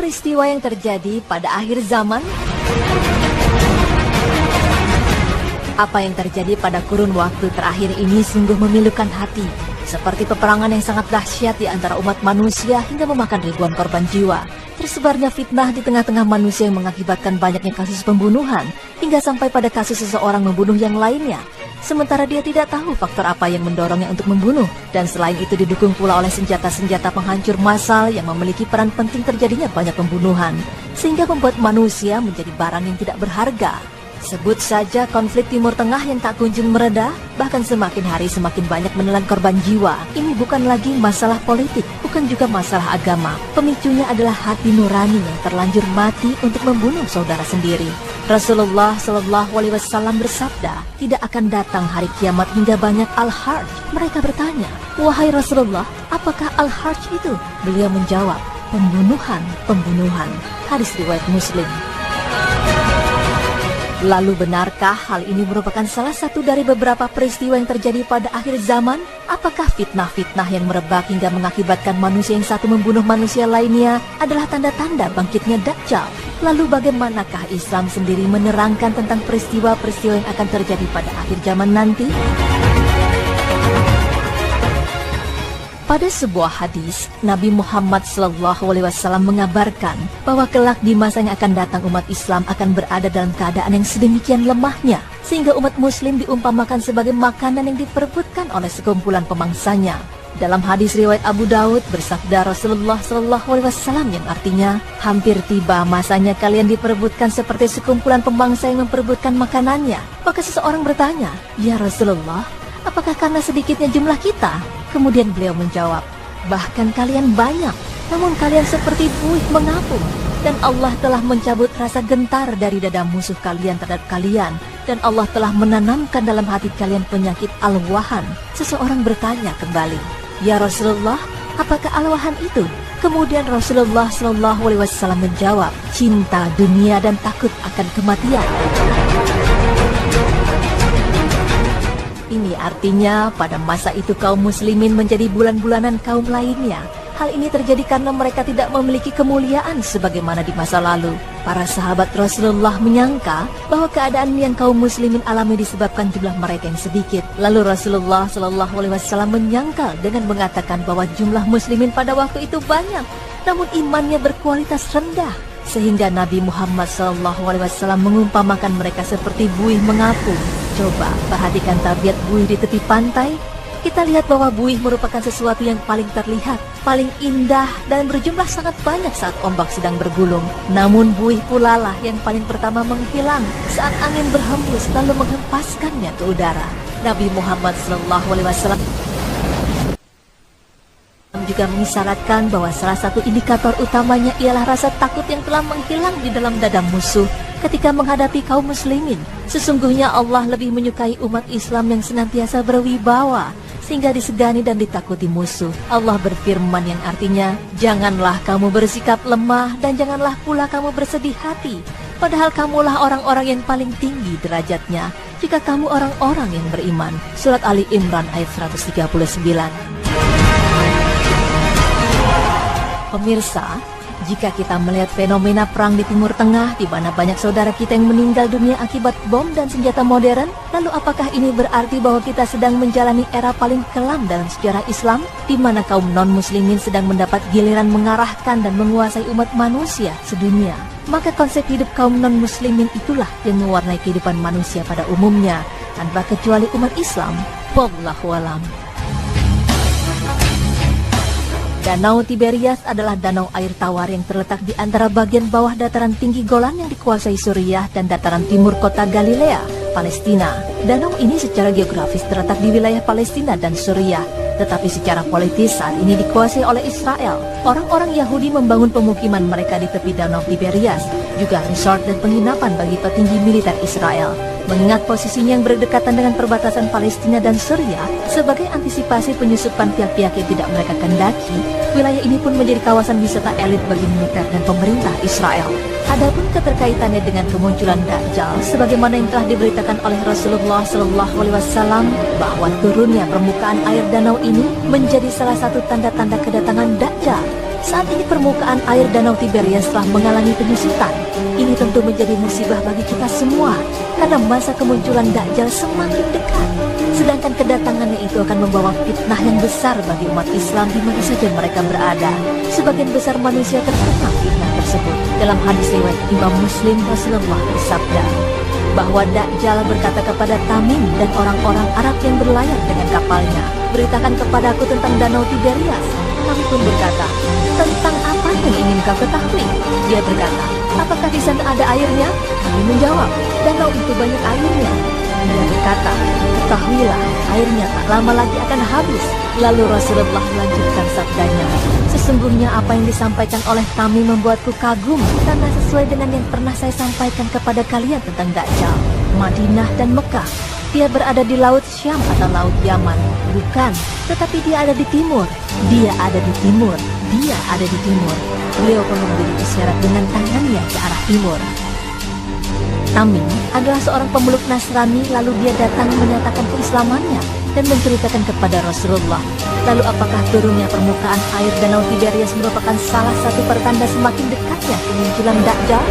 peristiwa yang terjadi pada akhir zaman? Apa yang terjadi pada kurun waktu terakhir ini sungguh memilukan hati, seperti peperangan yang sangat dahsyat di antara umat manusia hingga memakan ribuan korban jiwa. Tersebarnya fitnah di tengah-tengah manusia yang mengakibatkan banyaknya kasus pembunuhan, hingga sampai pada kasus seseorang membunuh yang lainnya. Sementara dia tidak tahu faktor apa yang mendorongnya untuk membunuh. Dan selain itu didukung pula oleh senjata-senjata penghancur massal yang memiliki peran penting terjadinya banyak pembunuhan, sehingga membuat manusia menjadi barang yang tidak berharga. Sebut saja konflik Timur Tengah yang tak kunjung mereda, bahkan semakin hari semakin banyak menelan korban jiwa. Ini bukan lagi masalah politik, bukan juga masalah agama. Pemicunya adalah hati nurani yang terlanjur mati untuk membunuh saudara sendiri. Rasulullah SAW bersabda, tidak akan datang hari kiamat hingga banyak al-harj. Mereka bertanya, wahai Rasulullah, apakah al-harj itu? Beliau menjawab, pembunuhan. Hadis riwayat Muslim. Lalu benarkah hal ini merupakan salah satu dari beberapa peristiwa yang terjadi pada akhir zaman? Apakah fitnah-fitnah yang merebak hingga mengakibatkan manusia yang satu membunuh manusia lainnya adalah tanda-tanda bangkitnya Dajjal? Lalu bagaimanakah Islam sendiri menerangkan tentang peristiwa-peristiwa yang akan terjadi pada akhir zaman nanti? Pada sebuah hadis, Nabi Muhammad SAW mengabarkan bahwa kelak di masa yang akan datang umat Islam akan berada dalam keadaan yang sedemikian lemahnya, sehingga umat muslim diumpamakan sebagai makanan yang diperebutkan oleh sekumpulan pemangsanya. Dalam hadis riwayat Abu Daud bersabda Rasulullah SAW yang artinya, hampir tiba masanya kalian diperebutkan seperti sekumpulan pemangsa yang memperebutkan makanannya. Maka seseorang bertanya, ya Rasulullah, apakah karena sedikitnya jumlah kita? Kemudian beliau menjawab, bahkan kalian banyak, namun kalian seperti buih mengapung. Dan Allah telah mencabut rasa gentar dari dada musuh kalian terhadap kalian. Dan Allah telah menanamkan dalam hati kalian penyakit al-wahan. Seseorang bertanya kembali, ya Rasulullah, apakah al-wahan itu? Kemudian Rasulullah SAW menjawab, cinta dunia dan takut akan kematian. Ini artinya pada masa itu kaum muslimin menjadi bulan-bulanan kaum lainnya. Hal ini terjadi karena mereka tidak memiliki kemuliaan sebagaimana di masa lalu. Para sahabat Rasulullah menyangka bahwa keadaan yang kaum muslimin alami disebabkan jumlah mereka yang sedikit. Lalu Rasulullah SAW menyangkal dengan mengatakan bahwa jumlah muslimin pada waktu itu banyak, namun imannya berkualitas rendah. Sehingga Nabi Muhammad SAW mengumpamakan mereka seperti buih mengapung. Coba perhatikan tabiat buih di tepi pantai. Kita lihat bahwa buih merupakan sesuatu yang paling terlihat, paling indah, dan berjumlah sangat banyak saat ombak sedang bergulung. Namun buih pula lah yang paling pertama menghilang saat angin berhembus lalu menghempaskannya ke udara. Nabi Muhammad SAW juga mengisyaratkan bahwa salah satu indikator utamanya ialah rasa takut yang telah menghilang di dalam dada musuh ketika menghadapi kaum muslimin. Sesungguhnya Allah lebih menyukai umat Islam yang senantiasa berwibawa, sehingga disegani dan ditakuti musuh. Allah berfirman yang artinya, janganlah kamu bersikap lemah dan janganlah pula kamu bersedih hati, padahal kamulah orang-orang yang paling tinggi derajatnya jika kamu orang-orang yang beriman. Surat Ali Imran ayat 139. Pemirsa, jika kita melihat fenomena perang di Timur Tengah di mana banyak saudara kita yang meninggal dunia akibat bom dan senjata modern, lalu apakah ini berarti bahwa kita sedang menjalani era paling kelam dalam sejarah Islam, di mana kaum non-muslimin sedang mendapat giliran mengarahkan dan menguasai umat manusia sedunia? Maka konsep hidup kaum non-muslimin itulah yang mewarnai kehidupan manusia pada umumnya, tanpa kecuali umat Islam. Wallahu a'lam. Danau Tiberias adalah danau air tawar yang terletak di antara bagian bawah dataran tinggi Golan yang dikuasai Suriah dan dataran timur kota Galilea, Palestina. Danau ini secara geografis terletak di wilayah Palestina dan Suriah, tetapi secara politis saat ini dikuasai oleh Israel. Orang-orang Yahudi membangun pemukiman mereka di tepi Danau Tiberias, juga resort dan penginapan bagi petinggi militer Israel. Mengingat posisinya yang berdekatan dengan perbatasan Palestina dan Suriah, sebagai antisipasi penyusupan pihak-pihak yang tidak mereka kendaki, wilayah ini pun menjadi kawasan wisata elit bagi militer dan pemerintah Israel. Adapun keterkaitannya dengan kemunculan Dajjal, sebagaimana yang telah diberitakan oleh Rasulullah SAW, bahwa turunnya permukaan air danau ini menjadi salah satu tanda-tanda kedatangan Dajjal. Saat ini permukaan air Danau Tiberias telah mengalami penyusutan. Ini tentu menjadi musibah bagi kita semua, karena masa kemunculan Dajjal semakin dekat. Sedangkan kedatangannya itu akan membawa fitnah yang besar bagi umat Islam di mana saja mereka berada. Sebagian besar manusia terkena fitnah tersebut. Dalam hadis riwayat Imam Muslim, Rasulullah bersabda bahwa Dajjal berkata kepada Tamim dan orang-orang Arab yang berlayar dengan kapalnya, "Beritakan kepadaku tentang Danau Tiberias." Kami pun berkata, "Tentang apa yang ingin kau ketahui?" Dia berkata, "Apakah di sana ada airnya?" Kami menjawab, "Danau itu banyak airnya." Dia berkata, "Ketahuilah, airnya tak lama lagi akan habis." Lalu Rasulullah melanjutkan sabdanya, "Sesungguhnya apa yang disampaikan oleh Tamim membuatku kagum, karena sesuai dengan yang pernah saya sampaikan kepada kalian tentang Dajjal, Madinah dan Mekah. Dia berada di Laut Syam atau Laut Yaman. Bukan, tetapi dia ada di timur. Dia ada di timur. Dia ada di timur." Beliau pun memberi isyarat dengan tangannya ke arah timur. Tamim adalah seorang pemeluk Nasrani, lalu dia datang menyatakan keislamannya dan menceritakan kepada Rasulullah. Lalu apakah turunnya permukaan air Danau Tiberias merupakan salah satu pertanda semakin dekatnya kemunculan Dajjal?